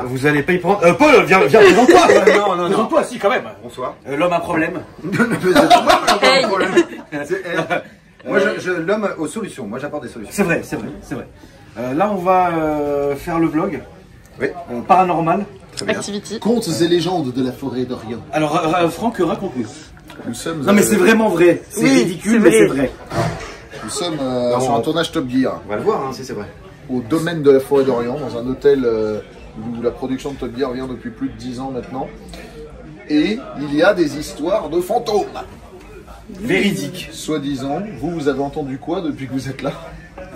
Vous allez pas y prendre. Paul, viens, présente-toi. Non, Présente-toi, si, quand même. Bonsoir. L'homme a problème. Moi, l'homme aux solutions. Moi, j'apporte des solutions. C'est vrai. Là, on va faire le vlog. Oui. Paranormal. Activity. Contes et légendes de la forêt d'Orient. Alors, Franck, raconte-nous. Nous sommes. Non, mais c'est vraiment vrai. C'est ridicule, mais c'est vrai. Nous sommes sur un tournage Top Gear. On va le voir, hein, si c'est vrai. Au domaine de la forêt d'Orient, dans un hôtel où la production de Top Gear vient depuis plus de 10 ans maintenant. Et il y a des histoires de fantômes. Véridique. Soi-disant, vous avez entendu quoi depuis que vous êtes là?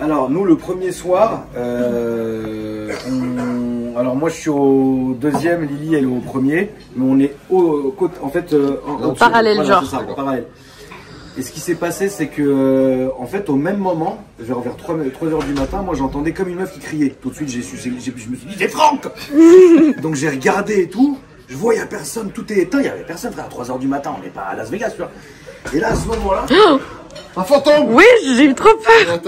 Alors, nous, le premier soir, alors moi je suis au deuxième, Lily elle est au premier, mais on est au parallèle, voilà, genre. C'est ça, en parallèle. Et ce qui s'est passé, c'est que en fait au même moment, vers 3h du matin, moi j'entendais comme une meuf qui criait. Tout de suite je me suis dit c'est Franck. Donc j'ai regardé et tout, je vois il y a personne, tout est éteint, il y avait personne frère, à 3h du matin, on n'est pas à Las Vegas, tu vois. Et là à ce moment-là, un fantôme! Oui, j'ai eu trop peur.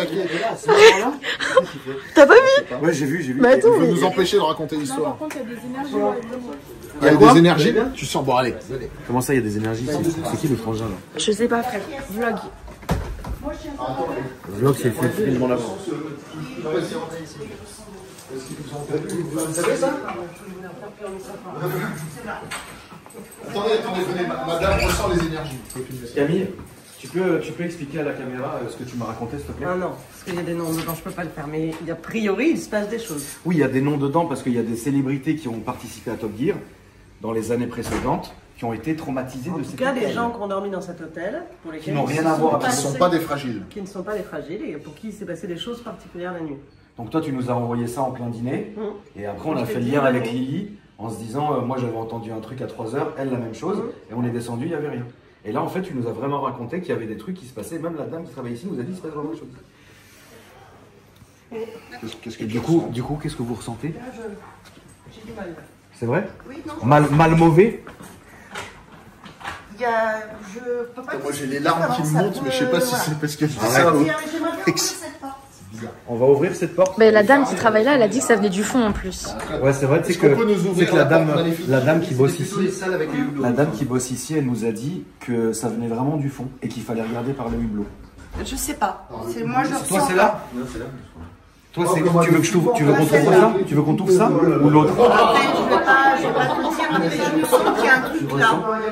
T'as pas vu? Ouais, j'ai vu. Mais attends, Il veut nous empêcher de raconter l'histoire. Par contre, il y a des énergies dans les blancs. Il y a des énergies? Tu sens, bon allez. Comment ça, il y a des énergies? C'est qui le frangin là? Je sais pas, frère. Vlog. Le vlog, c'est le film dans la Vous savez ça? Attendez, madame ressent les énergies. Camille, tu peux expliquer à la caméra ce que tu m'as raconté, s'il te plaît? Ah non, parce qu'il y a des noms dedans, je peux pas le faire, mais a priori, il se passe des choses. Oui, il y a des noms dedans parce qu'il y a des célébrités qui ont participé à Top Gear dans les années précédentes, qui ont été traumatisées de cette En tout cas, les gens qui ont dormi dans cet hôtel, pour lesquels qui n'ont rien à voir avec Qui ne sont pas des fragiles. qui ne sont pas des fragiles et pour qui il s'est passé des choses particulières la nuit. Donc toi, tu nous as envoyé ça en plein dîner, et après on a fait le lien avec Lily, en se disant, moi j'avais entendu un truc à 3h, elle la même chose, et on est descendu, il n'y avait rien. Et là, en fait, tu nous as vraiment raconté qu'il y avait des trucs qui se passaient, même la dame qui travaille ici nous a dit qu'il se passe vraiment des choses. Qu'est-ce que Et du coup, qu'est-ce que vous ressentez? J'ai du mal. C'est vrai? Oui, non. Mal mauvais? Je peux pas. Moi j'ai les larmes qui me montent, mais je sais pas si c'est parce que je fais ça. J'aimerais bien ouvrir cette porte. On va ouvrir cette porte. Mais la dame qui travaille là, elle a dit que ça venait du fond en plus. Ouais, c'est vrai, tu sais que la dame qui bosse ici, La elle nous a dit que ça venait vraiment du fond et qu'il fallait regarder par le hublot. Je sais pas. Moi, je Toi, ressens. c'est là? Toi, c'est tu veux que je t'ouvre, tu veux qu'on t'ouvre ça? Tu veux qu'on t'ouvre ça ou l'autre? Après, je vais pas te dire, mais je sens qu'il y a un truc là.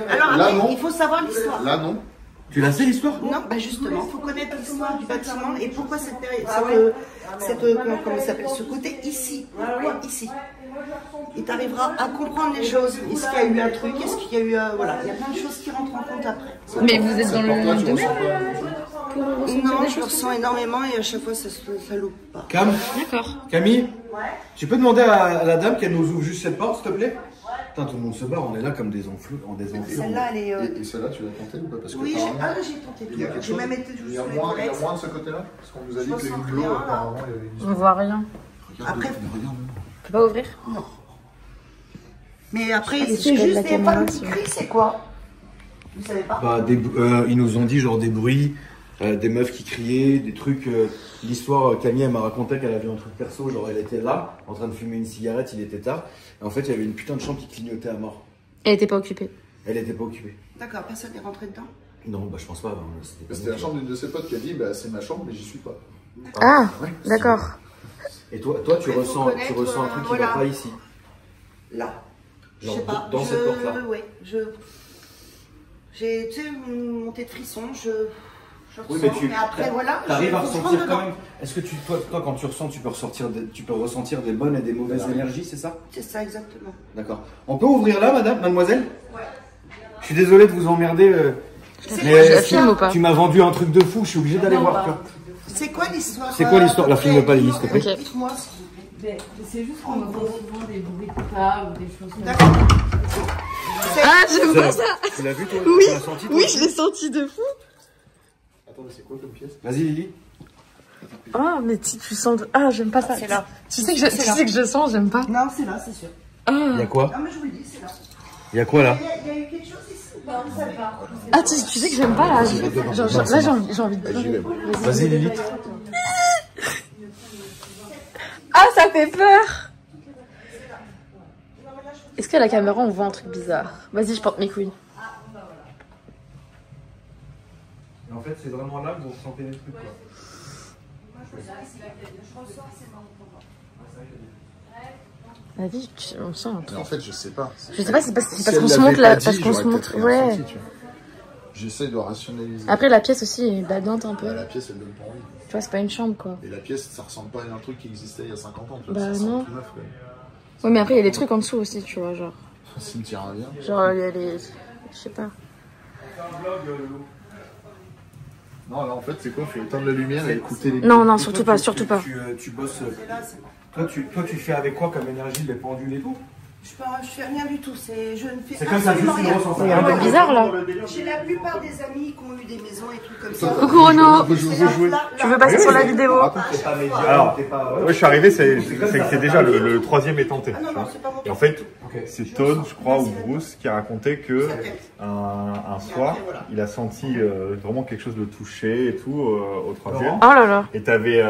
Alors, Là, après, non. il faut savoir l'histoire. Là non. Tu la sais l'histoire? Non, bah justement, il faut connaître l'histoire du bâtiment et pourquoi comment ça s'appelle, ce côté ici, pourquoi ici. Et tu arriveras à comprendre les choses. Est-ce qu'il y a eu un truc, est-ce qu'il y a eu, voilà, il y a plein de choses qui rentrent en compte après. Mais vous êtes dans le domaine Non, je ressens énormément et à chaque fois ça loupe pas. Cam? D'accord. Camille? Tu peux demander à la dame qu'elle nous ouvre juste cette porte, s'il te plaît? Putain, tout le monde se barre, on est là comme des enflures. Celle-là, elle est. Et celle-là, tu l'as tentée ou pas? Parce que Oui, apparemment, j'ai tenté il y a tout. quelque J'ai chose. même été Il y sous a les moins toilettes. de ce côté-là? Parce qu'on nous a dit Je que les ressens hublots, rien, là. apparemment, il y avait une On voit rien. Après, regarde. Tu peux pas ouvrir? mais après, Je sais pas si c'est je peux juste la des caméra, femmes qui si- crient, c'est quoi? Vous savez pas? Bah, ils nous ont dit genre des bruits, des meufs qui criaient, des trucs. L'histoire, Camille elle m'a raconté qu'elle avait un truc perso, genre elle était là, en train de fumer une cigarette, il était tard, et en fait il y avait une putain de chambre qui clignotait à mort. Elle était pas occupée. Elle était pas occupée. D'accord, personne n'est rentré dedans? Non, bah je pense pas. C'était la chambre d'une de ses potes qui a dit bah, c'est ma chambre, mais j'y suis pas. Ah, Ouais. d'accord. Et toi tu Après, ressens faut un connaître, truc qui voilà. va pas ici. Là. Je Genre sais pas. dans cette porte-là. Ouais, j'ai, tu sais, une montée de frisson, je Oui, ressens, mais après, voilà. T'arrives à faut que je ressentir rentre quand dedans. même. Est-ce que toi, quand tu ressens, tu peux ressentir des bonnes et des mauvaises énergies, c'est ça? C'est ça, exactement. D'accord. On peut ouvrir là, mademoiselle? Ouais. Je suis désolé de vous emmerder. Je la filme ou pas? Tu m'as vendu un truc de fou, je suis obligé d'aller voir. Tu vois. C'est quoi l'histoire? C'est quoi l'histoire? La filme pas, Lily, s'il te plaît. Ok. Dites-moi. C'est juste qu'on entend souvent des bruits de pas ou des choses comme ça. D'accord. Ah, j'aime pas ça. Tu l'as vu toi? Oui, Tu l'as senti, toi oui, je l'ai senti de fou. Attends, mais c'est quoi comme pièce? Vas-y, Lily. Ah, mais tu sens... Ah, j'aime pas ça. C'est là. Tu sais que je sens, j'aime pas. Non, c'est là, c'est sûr. Ah, Il y a quoi? Non, mais je vous le dis, c'est là. Il y a quoi là? Il y a eu quelque chose ici ou pas? Vous savez pas. ah tu sais que j'aime pas là. Là, j'ai envie de pleurer. Vas-y, Lily. Ah, ça fait peur. Est-ce qu'à la caméra, on voit un truc bizarre? Vas-y, je porte mes couilles. Et en fait, c'est vraiment là que vous ressentez des trucs, quoi. Vas-y, on sent un truc. Mais en fait, je sais pas. Je sais pas, c'est parce qu'on se montre là. Parce qu'on se montre. Ouais. J'essaie de rationaliser. Après, la pièce aussi est badante un peu. Bah, la pièce, elle donne pas envie. Tu vois, c'est pas une chambre quoi. Et la pièce, ça ressemble pas à un truc qui existait il y a 50 ans. Tu Bah, vois, ça non. tout neuf, quand même. Ouais, mais après, il y a des trucs en dessous aussi, tu vois, genre. Un cimetière indien. Genre, il y a les. Je sais pas. Non, là, en fait, c'est quoi? Faut éteindre la lumière et écouter les. Non, non, surtout pas, surtout pas. Tu bosses. Toi, tu fais avec quoi comme énergie, les pendules et tout? Je fais rien du tout, je ne fais C'est comme ça, absolument juste une rien. ressenti. C'est un peu bizarre là. J'ai la plupart des amis qui ont eu des maisons et tout comme ça. Coucou Renaud. Tu veux passer sur la vidéo? Alors, moi je suis arrivé, c'est déjà le troisième est tenté. Ah non, non, c'est pas mon Et en fait, c'est Todd, je crois, ou Bruce, qui a raconté que un soir, il a senti vraiment quelque chose de touché et tout au troisième. Oh là là. Et t'avais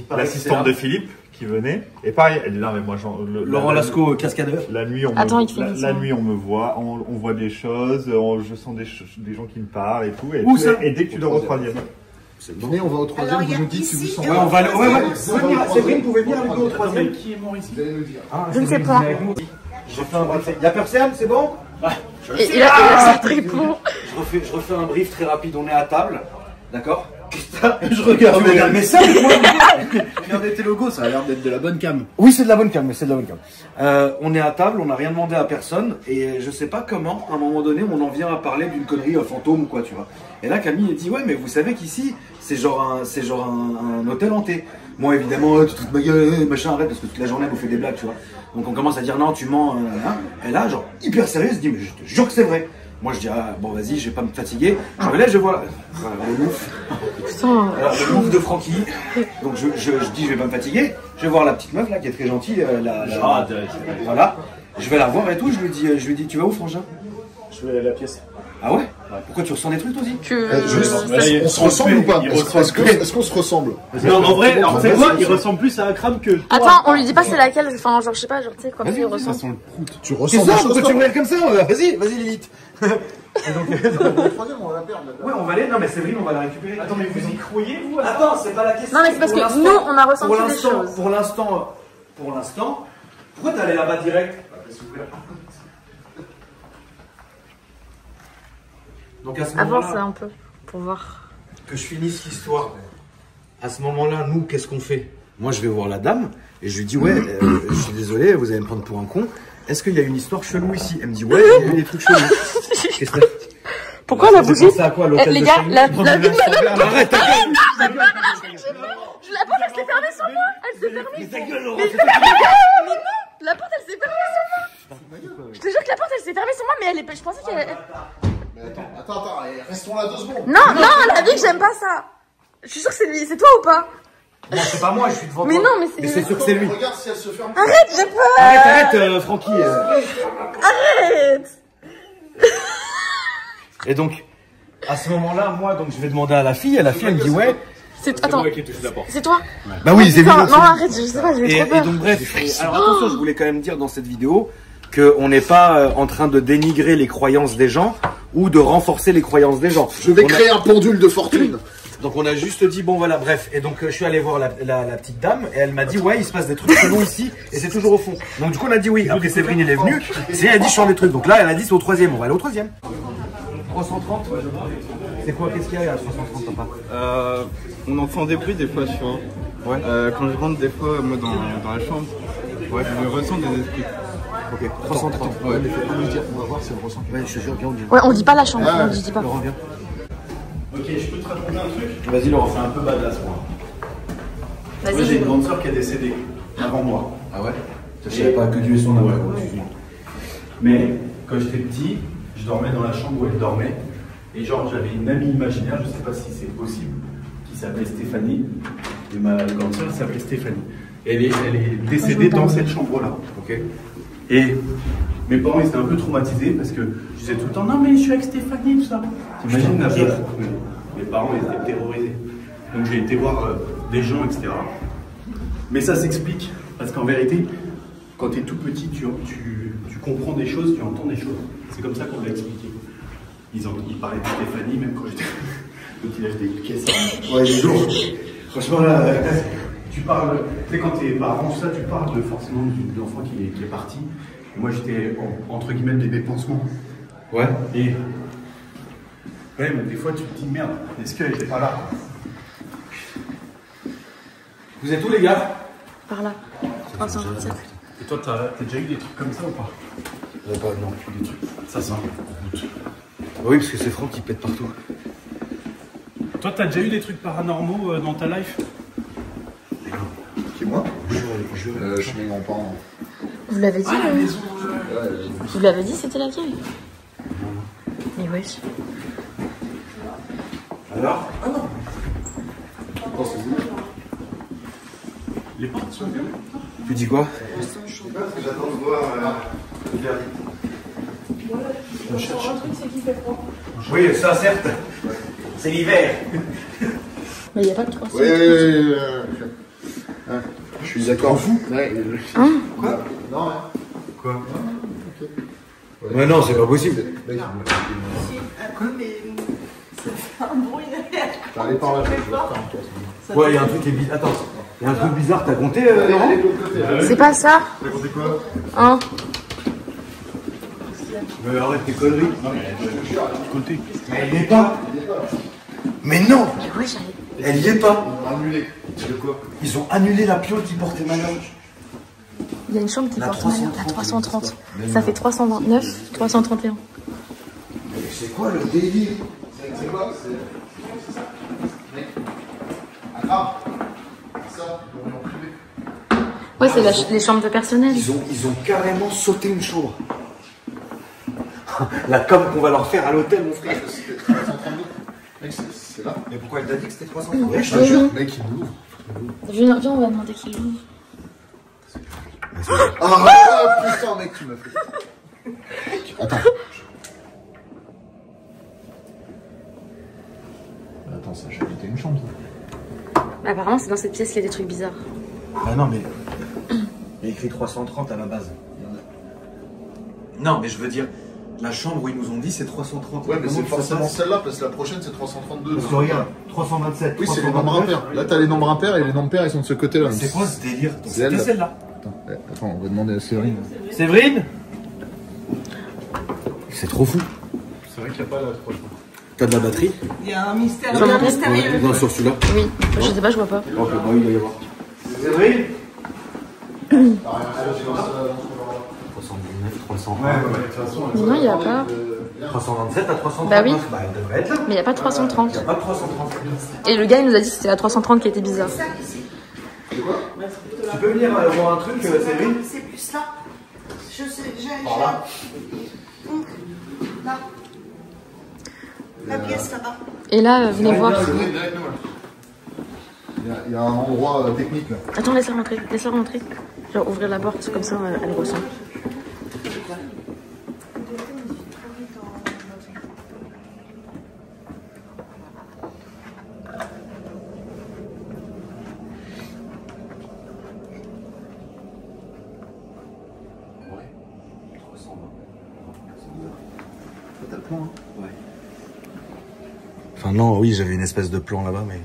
l'assistante de Philippe qui venait. Et pareil, elle dit non mais moi Laurent Lascaux, cascadeur. La nuit, la nuit on me voit, on voit des choses, je sens des gens qui me parlent et tout. Et dès que tu dors au troisième. Venez, on va au troisième, vous nous dites si vous sentez. Ouais, on va aller. Séverine, vous pouvez venir avec nous au troisième. Qui est mort ici? Je ne sais pas. J'ai fait un brief. Y'a personne, c'est bon? Et il a sa réponse. Je refais un brief très rapide. On est à table, d'accord? Putain, je regarde mes ça, regardez tes logos, ça a l'air d'être de la bonne cam. Oui, c'est de la bonne cam, mais c'est de la bonne cam. On est à table, on n'a rien demandé à personne, et je sais pas comment, à un moment donné, on en vient à parler d'une connerie fantôme ou quoi, tu vois. Et là, Camille dit, ouais, mais vous savez qu'ici, c'est genre un hôtel hanté. Moi, évidemment, tu te fous de ma gueule, machin, arrête, parce que toute la journée, vous faites des blagues, tu vois. Donc on commence à dire, non, tu mens, hein. Et là, genre, hyper sérieux, se dit, mais je te jure que c'est vrai. Moi je dis ah bon vas-y je vais pas me fatiguer. Je me lève, je vois le louf. Putain. Le louf de Francky. Donc je dis je vais pas me fatiguer. Je vais voir la petite meuf là qui est très gentille. Voilà. Je vais la voir et tout. Je lui dis tu vas où Frangin? Je vais à la pièce. Ah ouais? Pourquoi tu ressens des trucs toi aussi? On se ressemble ou pas? Est-ce qu'on se ressemble? Non, en vrai, alors c'est quoi? Il ressemble plus à un crâne que. Attends, on lui dit pas c'est laquelle, enfin genre je sais pas, genre tu sais quoi il ressent. Tu ressens ça? Pourquoi tu me regardes comme ça? Vas-y Lilith. Et donc, le troisième, on va la perdre. Ouais, on va aller. Non, mais Séverine, on va la récupérer. Attends, mais vous y croyez, vous? Attends, c'est pas la question. Non, mais c'est parce que nous, on a ressenti des choses. Pour l'instant, pourquoi t'es allé là-bas direct? Donc à ce moment-là, avance un peu pour voir. Que je finisse l'histoire. À ce moment-là, nous, qu'est-ce qu'on fait? Moi, je vais voir la dame et je lui dis ouais, je suis désolé, vous allez me prendre pour un con. Est-ce qu'il y a une histoire chelou ici? Elle me dit ouais, il y a eu des trucs chelous. Qu'est-ce que pourquoi la bougie? À quoi, les gars, la vie de madame. Arrête ta gueule. La porte, elle s'est fermée sur moi. Elle s'est fermée. Mais ta gueule, Laurent. La porte, elle s'est fermée sur moi. Je te jure que la porte, elle s'est fermée sur moi, mais je pensais qu'elle. Mais attends, restons là 2 secondes. Non, la vie que j'aime pas ça. Je suis sûre que c'est lui, c'est toi ou pas? Non, c'est pas moi, je suis devant toi. Mais non, mais c'est sûr que c'est lui. Regarde si elle se ferme. Arrête, j'ai peur. Arrête, Francky. Arrête. Et donc, à ce moment-là, moi, donc je vais demander à la fille, et la fille, elle me dit ouais. Attends, c'est toi? Bah oui, c'est lui. Non, arrête, je sais pas, j'ai trop peur. Et donc bref, alors attention, je voulais quand même dire dans cette vidéo qu'on n'est pas en train de dénigrer les croyances des gens ou de renforcer les croyances des gens. Je vais créer un pendule de fortune. Donc on a juste dit bon voilà bref et donc je suis allé voir la petite dame et elle m'a dit ouais il se passe des trucs chelous ici et c'est toujours au fond. Donc du coup on a dit oui. Après Séverine elle est venue et elle a dit je change des trucs. Donc là elle a dit c'est au troisième, on va aller au troisième. 330. C'est quoi, qu'est-ce qu'il y a à 330 papa? On entend des bruits des fois tu vois. Ouais. Quand je rentre des fois moi dans la chambre, ouais, je ressens des esprits. Ok, 330. Ouais, mais faut pas lui dire, on va voir si on ressent. Ouais, je te jure, viens on dit. Ouais, on dit pas la chambre, on dit pas. Laurent, viens. Ok, je peux te raconter un truc? Vas-y Laurent, c'est un peu badass moi. Moi j'ai une grande soeur qui est décédée avant moi. Ah ouais? Je savais pas que Dieu est son âme. Mais quand j'étais petit, je dormais dans la chambre où elle dormait. Et genre j'avais une amie imaginaire, je sais pas si c'est possible, qui s'appelait Stéphanie. Et ma grande soeur s'appelait Stéphanie. Et elle est décédée dans cette chambre-là. Ok. Et mes parents ils étaient un peu traumatisés parce que je disais tout le temps non mais je suis avec Stéphanie, tout ça. T'imagines la peur? Mes parents ils étaient terrorisés. Donc j'ai été voir des gens, etc. Mais ça s'explique parce qu'en vérité, quand tu es tout petit, tu comprends des choses, tu entends des choses. C'est comme ça qu'on l'a expliqué. Il parlait de Stéphanie, même quand j'étais. Quand il achetait des caisses. Ouais, il est lourd. Franchement, là, tu parles. Tu sais, quand t'es parent, ça, tu parles forcément de l'enfant qui est parti. Et moi, j'étais, entre guillemets, le bébé pansement. Ouais. Et. Ouais, mais des fois, tu te dis merde, est-ce qu'elle était pas là? Vous êtes où, les gars? Par là. 327. Et toi, t'as déjà eu des trucs comme ça ou pas? Non, Des trucs. Ça sent. Oui, parce que c'est Franck qui pète partout. Toi, t'as déjà eu des trucs paranormaux dans ta life? Qui, moi? Chez mes grands-parents. Vous l'avez dit, la maison. Vous l'avez dit, c'était laquelle? Mais wesh. Alors? Ah non. Oh, c'est vous. Les portes sont verrouillées. Tu dis quoi? J'attends de voir le verdict. Un truc, c'est qu'il fait froid. Oui, ça, certes. C'est l'hiver. Mais il n'y a pas de 300. Oui. Je suis d'accord. Ouais. Hein? Quoi? Non, hein. Quoi? Ouais, non, c'est pas possible. Quoi, mais ça fait un bruit derrière. Allez par là, je vais faire un tour. Ouais, il y a un truc qui est bizarre. Attends, il y a un truc bizarre, t'as compté, Laurent? C'est pas ça? T'as compté quoi? Hein? Mais arrête tes conneries. Non, mais elle est de côté. Mais elle y est pas. Mais non! Mais ouais, j'avais. Elle y est pas. Annulé. De quoi? Ils ont annulé la piole qui portait malheur. Il y a une chambre qui La porte malheur. 330. La 330. Ça fait 329, 331. Mais c'est quoi le délire? C'est quoi? Mec. Ah, ça, on est en privé. Ouais, c'est les chambres de personnel. Ils ont carrément sauté une chambre. La com qu'on va leur faire à l'hôtel, mon frère. C'était 332. Mec, c'est là. Mais pourquoi elle t'a dit que c'était 330? Ouais, je te jure, mec, il m'ouvre. Viens, on va demander qui l'ouvre. Ah, putain, mec, tu m'as fait. Attends. Attends, ça, j'ai habité une chambre, ça. Bah, apparemment, c'est dans cette pièce qu'il y a des trucs bizarres. Ah non, mais. Il y a écrit 330 à la base. Non, mais je veux dire, la chambre où ils nous ont dit c'est 330. Ouais, mais Comment c'est tu fais forcément ça? celle-là, parce que la prochaine, c'est 332. Parce que regarde, 327. Oui, c'est les nombres impairs. Là, t'as les nombres impairs et les nombres pairs, ils sont de ce côté-là. C'est quoi ce délire? Donc, C'est elle. c'était celle-là. Attends, on va demander à Séverine. Séverine? C'est trop fou. C'est vrai qu'il n'y a pas la 300. T'as de la batterie? Il y a un mystère. Sur mon reste, Ouais, non, sur celui-là. Oui, je sais pas, je vois pas. Ok, bah oui, il va y avoir. Séverine? 319, 320. Ouais, de toute façon. Mais non, il n'y a pas. 327 à 330. Bah oui. Bah, elle devrait être là. Mais il n'y a pas de Il 330. n'y a pas de 330. Et le gars, il nous a dit que c'était la 330 qui était bizarre. Tu peux venir voir un truc, Séverine? C'est plus là. Je sais, j'ai. Par là. Là. La pièce là-bas. Et là, venez voir. Il y a un endroit technique là. Attends, laisse-la rentrer. Laisse-la rentrer. Genre, ouvrir la porte, comme ça, elle ressent. T'as le plan, hein? Ouais. Enfin, non, oui, j'avais une espèce de plan là-bas, mais.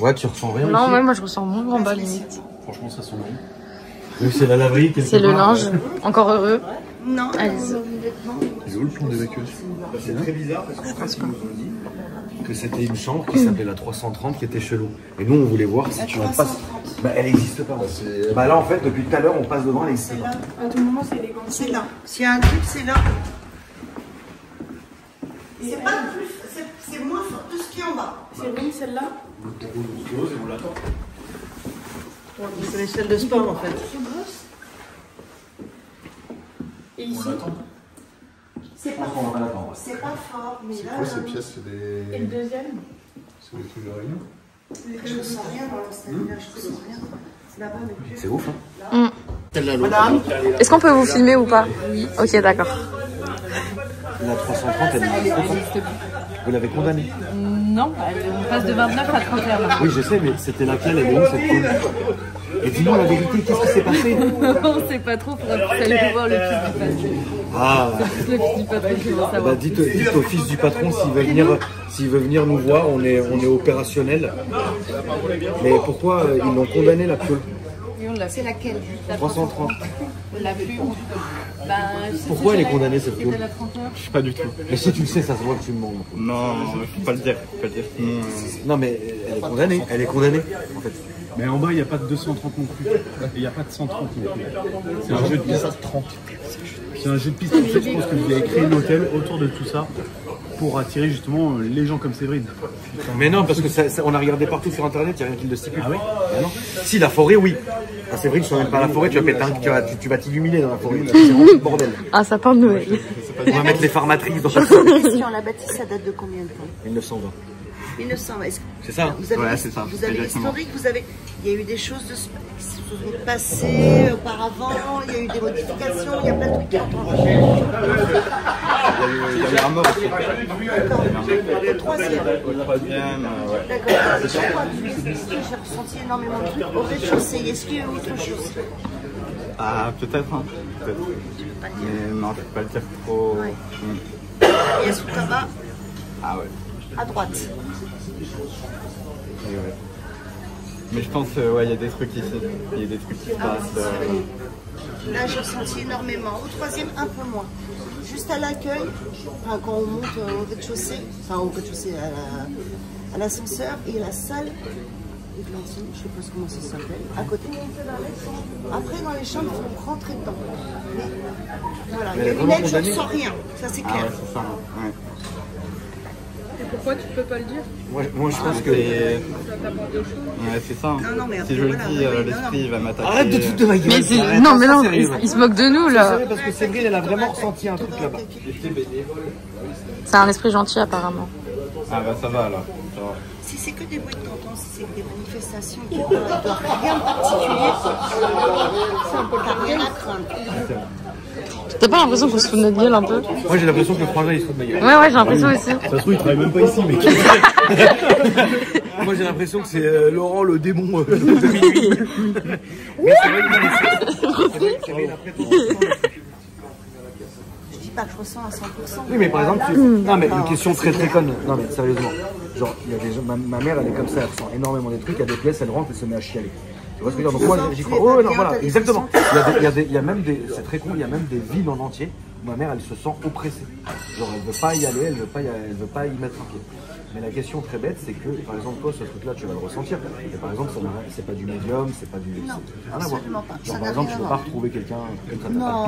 Ouais, tu ressens rien? Non, ici? ouais, moi je ressens moins en bas limite. Franchement, ça sent bon. Oui, c'est la laverie. C'est le linge. Encore heureux. Non. Allez-y. Ils ont le plan d'évacuation. C'est très bizarre parce qu'en fait, ils nous ont dit que c'était une chambre qui s'appelait la 330 qui était chelou. Et nous, on voulait voir si tu en passes. Bah, elle n'existe pas. Bah, là, en fait, depuis tout à l'heure, on passe devant, elle existe pas. À tout moment, c'est élégant. C'est là. S'il y a un truc, c'est là. C'est pas plus. C'est moins fort que ce qui est en bas. C'est une celle-là. On l'attend. C'est les salles de sport en fait. Et ici. C'est pas On va l'attendre. C'est pas fort, mais là. Ouais, ces pièces, c'est des. Et le deuxième? C'est des trucs de réunion. Je sens rien dans l'installation, je sens rien. Là-bas, mais plus. C'est ouf, hein? Madame, est-ce qu'on peut vous filmer ou pas? Oui. Ok, d'accord. La 330, elle n'existe pas. Vous l'avez condamnée? Non, on passe de 29 à 31. Oui, je sais, mais c'était laquelle? Elle est où cette cour? Et dis-nous la vérité, qu'est-ce qui s'est passé? On sait pas trop, faudra plus aller voir le fils du patron. Ah, C'est le fils du patron qui va savoir. bah dites au fils du patron s'il veut venir nous voir, on est opérationnel. Mais pourquoi ils l'ont condamné la piole? C'est laquelle? 330. La plus. Ben, Pourquoi elle est condamnée cette piole? Je sais pas du tout. Mais si tu le sais, ça se voit que tu me mens. Non, faut pas le dire. Faut pas le dire. Non mais elle est condamnée. Elle est condamnée en fait. Mais en bas, il n'y a pas de 230 non plus. Et il n'y a pas de 130 non plus. C'est un jeu de piste. C'est un jeu de piste. En fait, je pense que vous avez créé l'hôtel autour de tout ça pour attirer justement les gens comme Séverine. Mais non, parce que on a regardé partout sur internet, il n'y a rien qui le stipule. Ah oui? Non. Si, la forêt, oui. Ah, c'est vrai que je ne suis même pas à la forêt, tu vas péter tu vas t'illuminer dans la forêt. C'est vraiment le bordel. Un sapin de Noël. On va mettre les farmatrices dans la Question, la bâtisse, ça date de combien de temps? 1920. 1900, c'est ça? Vous avez, ouais, c'est ça. Vous avez l'historique, il y a eu des choses qui se sont passées auparavant, il y a eu des modifications, il y a plein de trucs qui entrent. Il y a eu un mort aussi. Le troisième. Ouais. D'accord. J'ai ressenti énormément de trucs au rez-de-chaussée. Est-ce qu'il y a eu autre chose? Ah, peut-être, hein. Peut-être. Mais non, je peux pas le dire trop. Ouais. Et est-ce que là-bas? Ah ouais. À droite. Et ouais. Mais je pense, ouais, il y a des trucs ici. Il y a des trucs qui se passent. Là, j'ai ressenti énormément. Au troisième, un peu moins. Juste à l'accueil, enfin, quand on monte au rez-de-chaussée, enfin au rez-de-chaussée à l'ascenseur et la salle églantine, je sais pas comment ça s'appelle, à côté. Après, dans les chambres, il faut rentrer dedans. Mais voilà, il y a une aide, je ne sens rien. Ça, c'est clair. Ah ouais, c'est ça. Ouais. Pourquoi tu peux pas le dire? Moi je pense que. Ça t'apporte des choses. Ouais, c'est ça. Non, mais si je le dis, l'esprit va m'attaquer. Arrête de te foutre de ma gueule. Non, mais non, il se moque de nous là. Parce que Séverine, elle a vraiment ressenti un truc là-bas. C'est un esprit gentil apparemment. Ah bah ça va alors. Ça va. Si c'est que des bruits de tonton, si c'est que des manifestations qui n'ont rien de particulier, t'as rien à craindre. T'as pas l'impression qu'on se fout de notre gueule un peu? Moi j'ai l'impression que le frangin il se fout de ma gueule. Ouais, j'ai l'impression aussi. Ça se trouve, il travaille même pas ici, mais Moi j'ai l'impression que c'est Laurent le démon de minuit. Mais c'est vrai Je dis pas que je ressens à 100%. Oui, mais par exemple, non, mais une question très très conne. Non, mais sérieusement. Genre, il y a des gens, ma mère, elle est comme ça, elle ressent énormément des trucs. Il y a des pièces, elle rentre, elle se met à chialer. Tu vois ce que je veux dire? Donc moi, j'y crois. Oh, non, voilà, exactement. Il y a même des, c'est très con, il y a même des villes en entier où ma mère, elle se sent oppressée. Genre, elle veut pas y aller, elle veut pas y mettre un pied. Mais la question très bête, c'est que, par exemple, toi, ce truc-là, tu vas le ressentir. Et par exemple, c'est pas du médium, c'est pas du. Non, rien à voir. absolument pas. Genre, Ça par n'a exemple, rien tu à peux pas voir. retrouver quelqu'un comme ça, Non,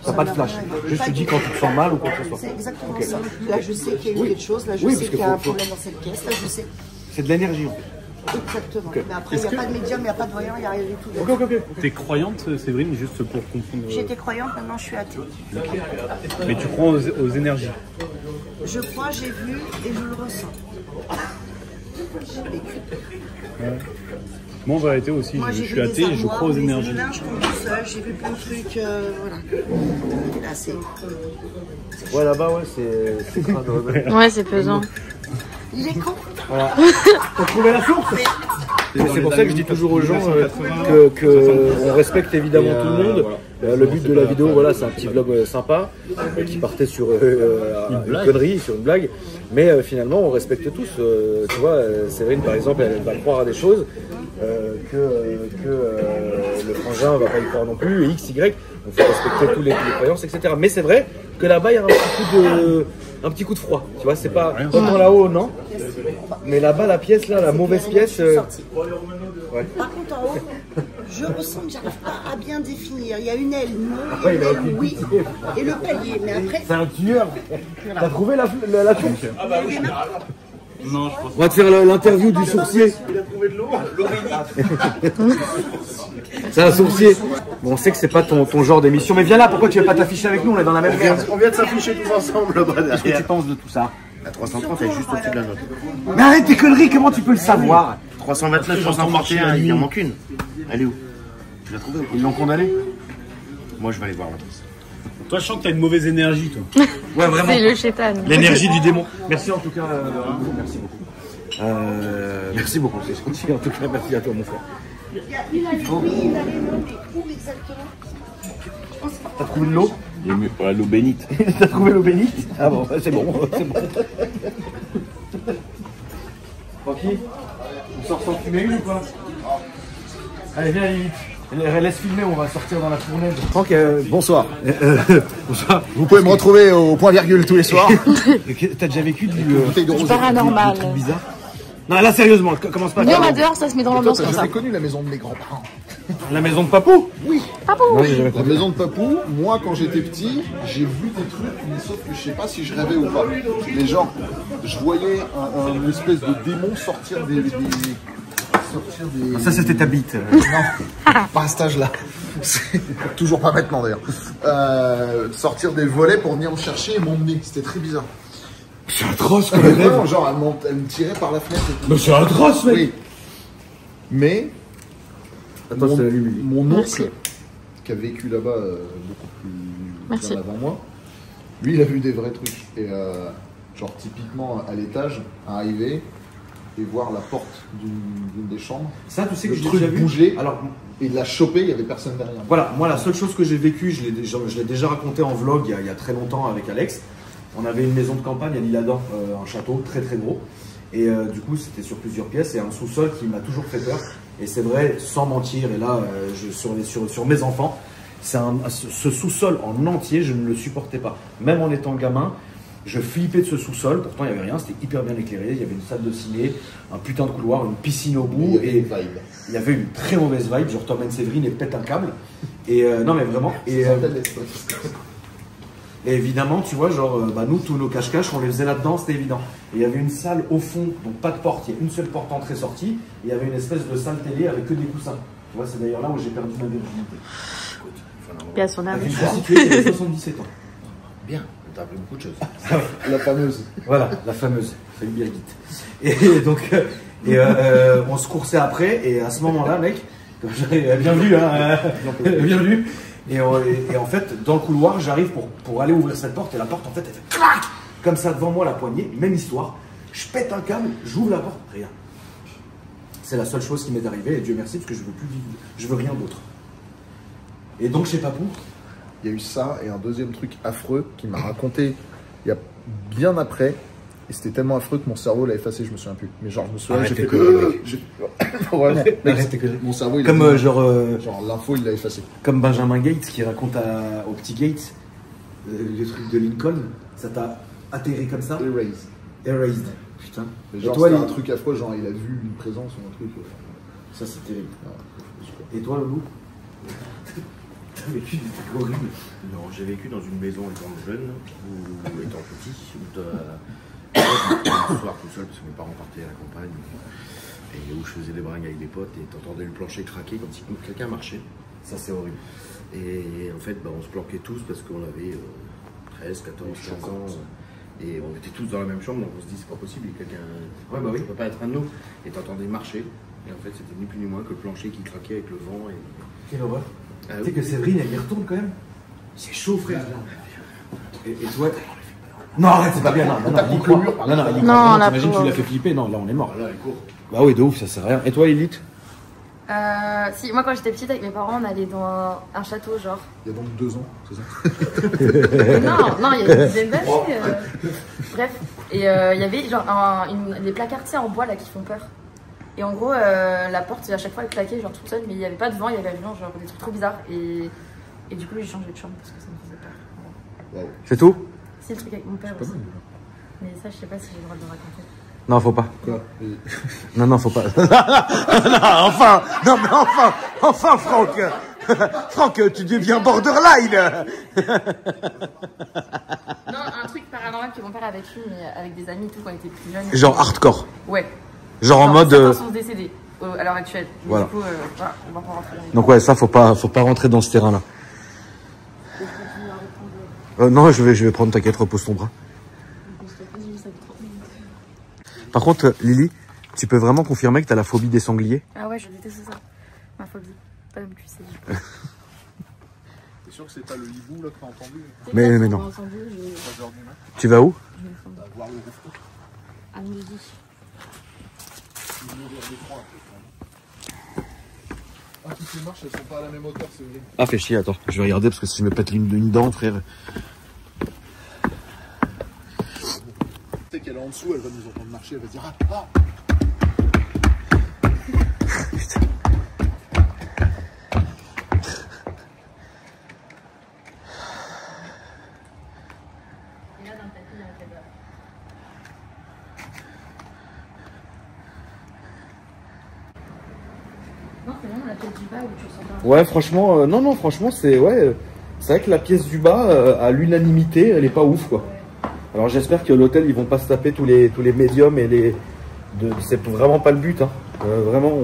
t'as pas de flash. Juste tu dis quand tu te sens mal ou quoi que ce soit. C'est exactement Ok. ça. Là, je sais qu'il y a eu quelque chose. Là, je Oui, sais parce qu'il y que a un faut- problème dans cette pièce. Là, je sais. C'est de l'énergie en fait. Exactement. Mais après, il n'y a pas de médium, il n'y a pas de voyant, il n'y a rien du tout. t'es croyante, Séverine, juste pour comprendre. J'étais croyante, maintenant je suis athée. Mais tu crois aux énergies. Je crois, j'ai vu et je le ressens. J'ai vécu. Moi, en vérité aussi, Moi, je j'ai suis vu des athée et je armoires, crois aux des énergies. linges, je tombe tout seul, j'ai vu plein de trucs, voilà. Et là, c'est... Ouais, là-bas, ouais, c'est crade. Ouais, c'est pesant. Il est con. Voilà. T'as trouvé la source? C'est pour ça que je dis toujours aux gens que on respecte évidemment tout le monde. Le but de la vidéo, voilà, c'est un petit vlog sympa qui partait sur une connerie, sur une blague. Mais finalement, on respecte tous. Tu vois, Séverine, par exemple, elle va croire à des choses que le frangin va pas y croire non plus, et X, Y. Il faut respecter toutes les croyances, etc. Mais c'est vrai que là-bas, il y a un petit coup de froid. Tu vois, c'est pas autant là-haut, non. Mais là-bas, la pièce, là, la mauvaise pièce. Ouais. Par contre, en haut, je ressens que j'arrive pas à bien définir. Il y a une aile, non, Après, il y il a a une aile, aucune oui, et le palier. Mais après, C'est un tueur. T'as trouvé la source? Non, je pense On va te faire l'interview du sourcier. C'est un sourcier. Bon, on sait que c'est pas ton genre d'émission, mais viens là, pourquoi tu veux pas t'afficher avec nous? On est dans la même merde. On vient de s'afficher tous ensemble là-bas Qu'est-ce que derrière. tu penses de tout ça? La 330 est juste au-dessus de la nôtre. Mais arrête tes conneries, comment tu peux le savoir? 329, 331, il en manque une. Elle est où? Tu l'as trouvée ou pas? Ils l'ont condamné? Moi, je vais aller voir l'autre. Toi, je sens que t'as une mauvaise énergie, toi. Ouais, vraiment. C'est le chétan. L'énergie du démon. Merci en tout cas. Merci beaucoup. Merci beaucoup, c'est gentil. En tout cas, merci à toi, mon frère. Il a les noms, les trouve exactement. T'as trouvé de l'eau? Ouais, l'eau bénite. T'as trouvé l'eau bénite? Ah bon, c'est bon, c'est bon. Francky, on sort sans fumer une ou pas? Allez, viens, vite. Laisse filmer, on va sortir dans la fournaise. Franck, bonsoir. Bonsoir. Vous pouvez me retrouver au point virgule tous les soirs. T'as déjà vécu du paranormal. truc bizarre? Non, là, sérieusement, commence pas. Nous, on adore, ça se met dans l'ambiance comme ça. J'ai connu la maison de mes grands-parents. La maison de Papou? Oui. Papou, oui. La maison de Papou, moi quand j'étais petit, j'ai vu des trucs, mais sauf que je sais pas si je rêvais ou pas. Mais genre, je voyais une espèce de démon sortir des... Ça, c'était ta bite. Non, pas à cet âge-là. Toujours pas maintenant d'ailleurs. Sortir des volets pour venir me chercher et m'emmener. C'était très bizarre. C'est atroce, quoi. Vraiment, genre, elle me tirait par la fenêtre. Mais c'est atroce, mec. Oui. Mais... Attends, mon oncle, qui a vécu là-bas beaucoup plus bien avant moi, lui, il a vu des vrais trucs. Et genre, typiquement, à l'étage, arriver et voir la porte d'une des chambres. Ça, tu sais que le je l'ai truc déjà vu. bouger. Alors, et de la choper, il n'y avait personne derrière. Voilà, moi, la seule chose que j'ai vécue, je l'ai déjà raconté en vlog il y a très longtemps avec Alex. On avait une maison de campagne à l'Isle-Adam, un château très très gros. Et du coup, c'était sur plusieurs pièces et un sous-sol qui m'a toujours fait peur. Et c'est vrai, sans mentir, et là, sur mes enfants, ce sous-sol en entier, je ne le supportais pas. Même en étant gamin, je flippais de ce sous-sol. Pourtant, il n'y avait rien, c'était hyper bien éclairé. Il y avait une salle de ciné, un putain de couloir, une piscine au bout. Et il y avait une très mauvaise vibe, genre Tom and Séverine et pète un câble. Et non, mais vraiment. Et évidemment, tu vois, genre, nous, tous nos cache-cache, on les faisait là-dedans, c'était évident. Et il y avait une salle au fond, donc pas de porte, il y a une seule porte entrée-sortie, et il y avait une espèce de salle télé avec que des coussins. Tu vois, c'est d'ailleurs là où j'ai perdu ma virginité. Bien son âme. Une prostituée qui avait 77 ans. Bien, t'as appris beaucoup de choses. La fameuse. Voilà, la fameuse. Salut Birgit. Et donc, on se coursait après, et à ce moment-là, mec, bien vu, hein, bien vu. Et en fait, dans le couloir, j'arrive pour aller ouvrir cette porte, et la porte, en fait, elle fait clac comme ça devant moi, la poignée, même histoire. Je pète un câble, j'ouvre la porte, rien. C'est la seule chose qui m'est arrivée, et Dieu merci, parce que je veux plus vivre, je veux rien d'autre. Et donc, chez Papou, il y a eu ça, et un deuxième truc affreux qui m'a raconté il y a bien après. Et c'était tellement affreux que mon cerveau l'a effacé, je me souviens plus. Mais genre, je me souviens, j'ai fait vraiment, mon cerveau, il comme a genre l'info, il l'a effacé. Comme Benjamin Gates qui raconte au petit Gates le truc de Lincoln, ça t'a atterri comme ça. Erased. Putain. Mais genre, c'était un truc affreux, genre, il a vu une présence ou un truc. Ça, c'est terrible. Et toi, Loulou? T'as vécu des trucs horribles? Non, j'ai vécu dans une maison étant jeune, ou étant petit, où un soir tout seul, parce que mes parents partaient à la campagne, et où je faisais des bringues avec des potes, et t'entendais le plancher craquer comme si quelqu'un marchait. Ça, c'est horrible. Et en fait, on se planquait tous parce qu'on avait 13, 14, 15 ans. Et on était tous dans la même chambre, donc on se dit c'est pas possible, il y a quelqu'un. Ouais, bah oui, ça peut pas être un de nous. Et t'entendais marcher, et en fait, c'était ni plus ni moins que le plancher qui craquait avec le vent. Et... Quelle horreur. Tu sais que Séverine, elle y retourne quand même. C'est chaud, frère. Et toi, non, arrête, c'est pas bien. Non, t'imagines, tu l'as fait flipper. Non, là, on est mort. Là, elle court. Bah oui, de ouf, ça sert à rien. Et toi, Elite? Si, moi quand j'étais petite avec mes parents, on allait dans un château, genre. Il y a donc 2 ans, c'est ça? Non, il y a une dizaine d'années. Bref. Et il y avait genre des placards en bois là qui font peur. Et en gros, la porte à chaque fois elle claquait genre toute seule, mais il n'y avait pas de vent, il y avait rien, genre des trucs trop bizarres. Et du coup, j'ai changé de chambre parce que ça me faisait peur. Wow. C'est tout? C'est le truc avec mon père aussi. Mais ça, je sais pas si j'ai le droit de le raconter. Non, faut pas. Quoi? Non, faut pas. Enfin, Franck. Franck, tu deviens borderline. Non, un truc paranormal que mon père a vécu, mais avec des amis et tout, quand il était plus jeune. Genre hardcore. Ouais. Genre en mode. Certains sont décédés à l'heure actuelle. Voilà. Du coup, voilà, on va pas rentrer dans les... Donc ouais, ça, faut pas rentrer dans ce terrain-là. Non, je vais prendre, t'inquiète, repose ton bras. Par contre, Lily, tu peux vraiment confirmer que tu as la phobie des sangliers? Ah ouais, je déteste ça. Ma phobie. Pas même cuisser. T'es sûr que c'est pas le hibou là que t'as entendu? Mais non. Tu vas où? Voir le rooftop. À midi. Ah, toutes les marches, elles sont pas à la même hauteur, c'est vrai. Ah, fais chier, attends, je vais regarder parce que si je me pète une dent, frère. Tu sais qu'elle est en dessous, elle va nous entendre marcher, elle va se dire ah. Non, c'est vraiment la pièce du bas où tu ressens pas. Ouais, franchement, non, franchement, c'est vrai que la pièce du bas, à l'unanimité, elle est pas ouf, quoi. Alors j'espère que l'hôtel, ils vont pas se taper tous les médiums et c'est vraiment pas le but, hein. Vraiment,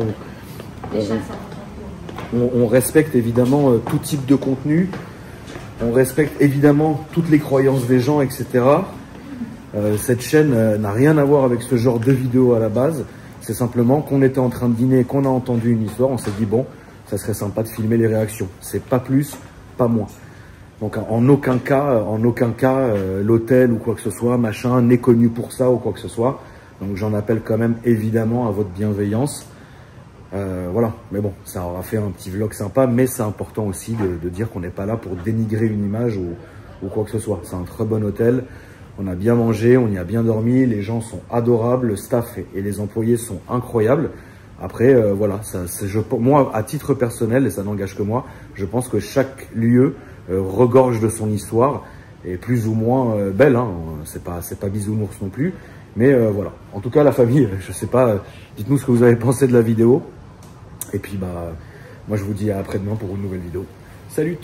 on respecte évidemment tout type de contenu, on respecte évidemment toutes les croyances des gens, etc. Cette chaîne n'a rien à voir avec ce genre de vidéo à la base. C'est simplement qu'on était en train de dîner, qu'on a entendu une histoire, on s'est dit bon, ça serait sympa de filmer les réactions. C'est pas plus, pas moins. Donc en aucun cas, l'hôtel ou quoi que ce soit, machin, n'est connu pour ça ou quoi que ce soit. Donc j'en appelle quand même évidemment à votre bienveillance. Voilà, mais bon, ça aura fait un petit vlog sympa, mais c'est important aussi de dire qu'on n'est pas là pour dénigrer une image ou quoi que ce soit. C'est un très bon hôtel. On a bien mangé, on y a bien dormi, les gens sont adorables, le staff et les employés sont incroyables. Après, voilà, moi, à titre personnel, et ça n'engage que moi, je pense que chaque lieu regorge de son histoire et plus ou moins belle. Hein. C'est pas bisounours non plus, mais voilà. En tout cas, la famille, je sais pas, dites-nous ce que vous avez pensé de la vidéo. Et puis, bah, moi, je vous dis à après-demain pour une nouvelle vidéo. Salut!